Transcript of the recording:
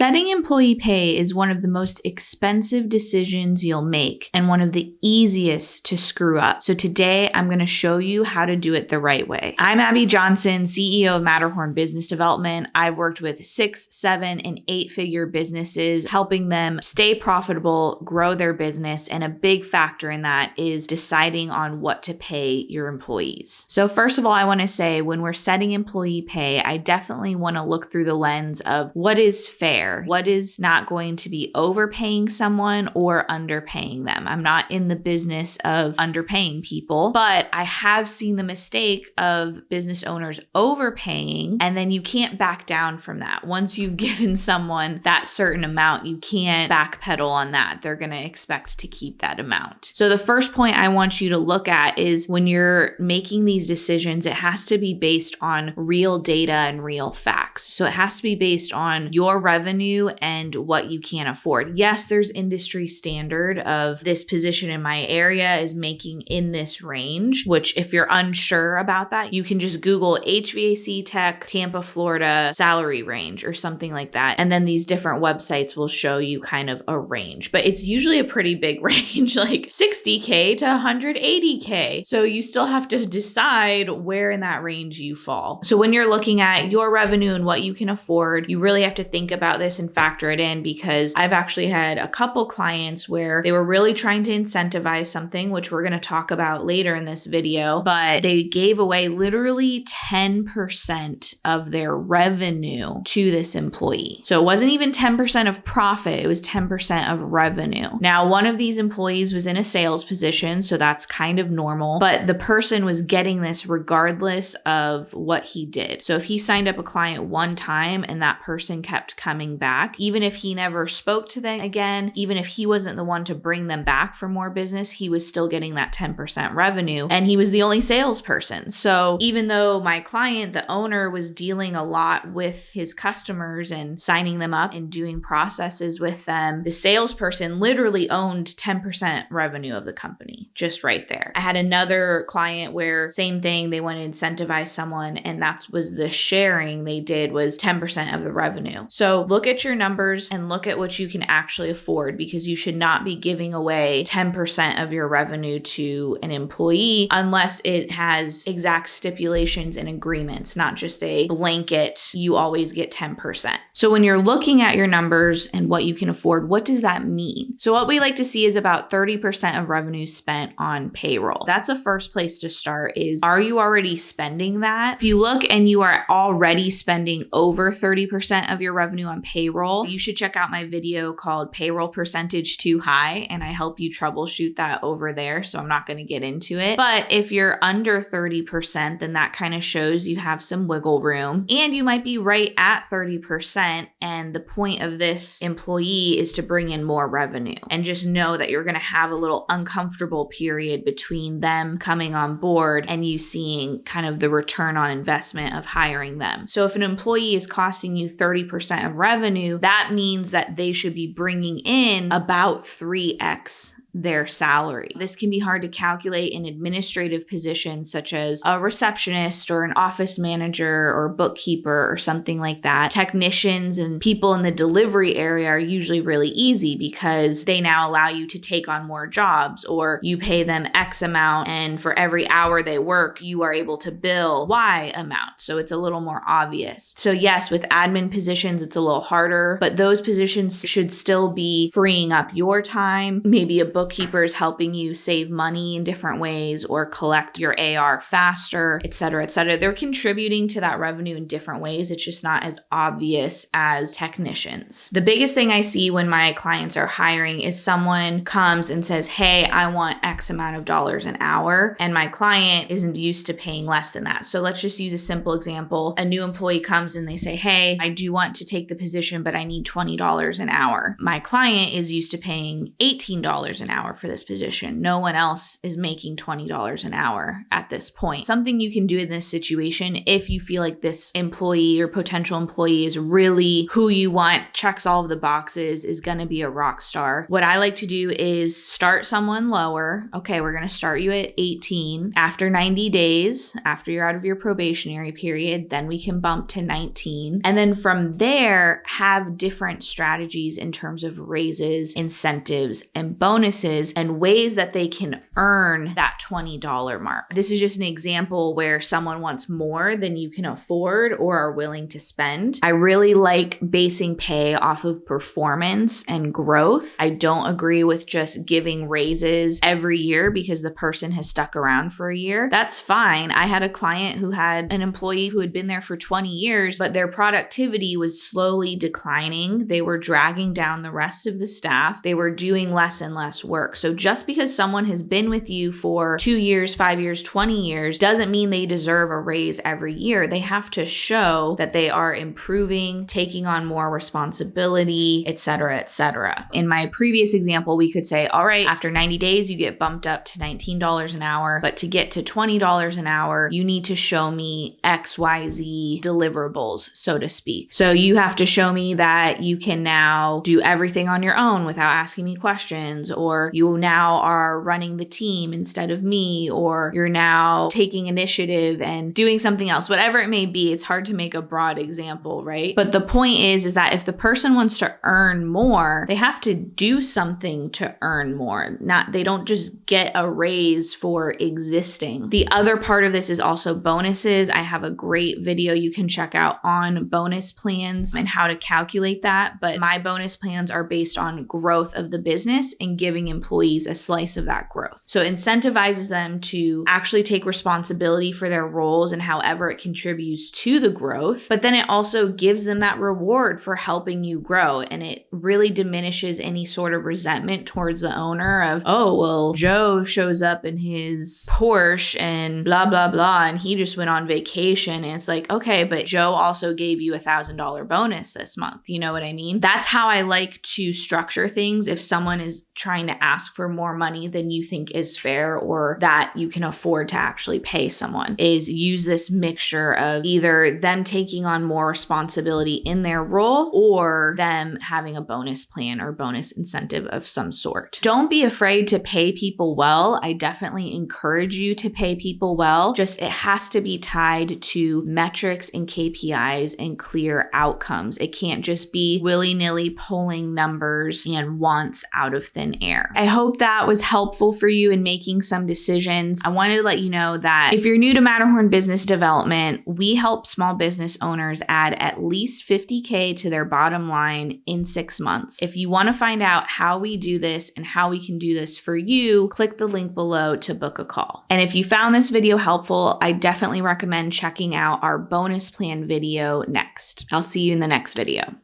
Setting employee pay is one of the most expensive decisions you'll make and one of the easiest to screw up. So today I'm going to show you how to do it the right way. I'm Abby Johnson, CEO of Matterhorn Business Development. I've worked with 6, 7, and 8-figure businesses, helping them stay profitable, grow their business, and a big factor in that is deciding on what to pay your employees. So first of all, I want to say when we're setting employee pay, I definitely want to look through the lens of what is fair, what is not going to be overpaying someone or underpaying them. I'm not in the business of underpaying people, but I have seen the mistake of business owners overpaying, and then you can't back down from that. Once you've given someone that certain amount, you can't backpedal on that. They're going to expect to keep that amount. So the first point I want you to look at is when you're making these decisions, it has to be based on real data and real facts. So it has to be based on your revenue and what you can afford. Yes, there's industry standard of this position in my area is making in this range, which if you're unsure about that, you can just Google HVAC tech, Tampa, Florida salary range or something like that. And then these different websites will show you kind of a range, but it's usually a pretty big range, like 60K to 180K. So you still have to decide where in that range you fall. So when you're looking at your revenue and what you can afford, you really have to think about this and factor it in, because I've actually had a couple clients where they were really trying to incentivize something, which we're going to talk about later in this video, but they gave away literally 10% of their revenue to this employee. So it wasn't even 10% of profit, it was 10% of revenue. Now, one of these employees was in a sales position, so that's kind of normal, but the person was getting this regardless of what he did. So if he signed up a client one time and that person kept coming back, even if he never spoke to them again, even if he wasn't the one to bring them back for more business, he was still getting that 10% revenue, and he was the only salesperson. So even though my client, the owner, was dealing a lot with his customers and signing them up and doing processes with them, the salesperson literally owned 10% revenue of the company, just right there. I had another client where same thing, they wanted to incentivize someone, and that was the sharing they did was 10% of the revenue. So look at your numbers and look at what you can actually afford, because you should not be giving away 10% of your revenue to an employee unless it has exact stipulations and agreements, not just a blanket, you always get 10%. So when you're looking at your numbers and what you can afford, what does that mean? So what we like to see is about 30% of revenue spent on payroll. That's the first place to start is, are you already spending that? If you look and you are already spending over 30% of your revenue on payroll, you should check out my video called Payroll Percentage Too High, and I help you troubleshoot that over there, so I'm not going to get into it. But if you're under 30%, then that kind of shows you have some wiggle room, and you might be right at 30%, and the point of this employee is to bring in more revenue. And just know that you're going to have a little uncomfortable period between them coming on board and you seeing kind of the return on investment of hiring them. So if an employee is costing you 30% of revenue, that means that they should be bringing in about 3x their salary. This can be hard to calculate in administrative positions such as a receptionist or an office manager or bookkeeper or something like that. Technicians and people in the delivery area are usually really easy because they now allow you to take on more jobs, or you pay them X amount and for every hour they work, you are able to bill Y amount. So it's a little more obvious. So yes, with admin positions, it's a little harder, but those positions should still be freeing up your time. Maybe a bookkeeper is helping you save money in different ways or collect your AR faster, et cetera, et cetera. They're contributing to that revenue in different ways. It's just not as obvious as technicians. The biggest thing I see when my clients are hiring is someone comes and says, hey, I want X amount of dollars an hour, and my client isn't used to paying less than that. So let's just use a simple example. A new employee comes and they say, hey, I do want to take the position, but I need $20 an hour. My client is used to paying $18 an hour for this position. No one else is making $20 an hour at this point. Something you can do in this situation if you feel like this employee or potential employee is really who you want, checks all of the boxes, is going to be a rock star. What I like to do is start someone lower. Okay, we're going to start you at 18. After 90 days, after you're out of your probationary period, then we can bump to 19. And then from there, have different strategies in terms of raises, incentives, and bonuses, and ways that they can earn that $20 mark. This is just an example where someone wants more than you can afford or are willing to spend. I really like basing pay off of performance and growth. I don't agree with just giving raises every year because the person has stuck around for a year. That's fine. I had a client who had an employee who had been there for 20 years, but their productivity was slowly declining. They were dragging down the rest of the staff. They were doing less and less work. So just because someone has been with you for 2 years, 5 years, 20 years, doesn't mean they deserve a raise every year. They have to show that they are improving, taking on more responsibility, etc., etc. In my previous example, we could say, all right, after 90 days, you get bumped up to $19 an hour, but to get to $20 an hour, you need to show me XYZ deliverables, so to speak. So you have to show me that you can now do everything on your own without asking me questions, or you now are running the team instead of me, or you're now taking initiative and doing something else, whatever it may be. It's hard to make a broad example, right? But the point is that if the person wants to earn more, they have to do something to earn more. They don't just get a raise for existing. The other part of this is also bonuses. I have a great video you can check out on bonus plans and how to calculate that. But my bonus plans are based on growth of the business and giving employees a slice of that growth. So it incentivizes them to actually take responsibility for their roles and however it contributes to the growth. But then it also gives them that reward for helping you grow. And it really diminishes any sort of resentment towards the owner of, oh, well, Joe shows up in his Porsche and blah, blah, blah, and he just went on vacation. And it's like, okay, but Joe also gave you $1,000 bonus this month. You know what I mean? That's how I like to structure things. If someone is trying to ask for more money than you think is fair or that you can afford to actually pay someone, is use this mixture of either them taking on more responsibility in their role or them having a bonus plan or bonus incentive of some sort. Don't be afraid to pay people well. I definitely encourage you to pay people well. Just it has to be tied to metrics and KPIs and clear outcomes. It can't just be willy-nilly pulling numbers and wants out of thin air. I hope that was helpful for you in making some decisions. I wanted to let you know that if you're new to Matterhorn Business Development, we help small business owners add at least $50K to their bottom line in 6 months. If you want to find out how we do this and how we can do this for you, click the link below to book a call. And if you found this video helpful, I definitely recommend checking out our bonus plan video next. I'll see you in the next video.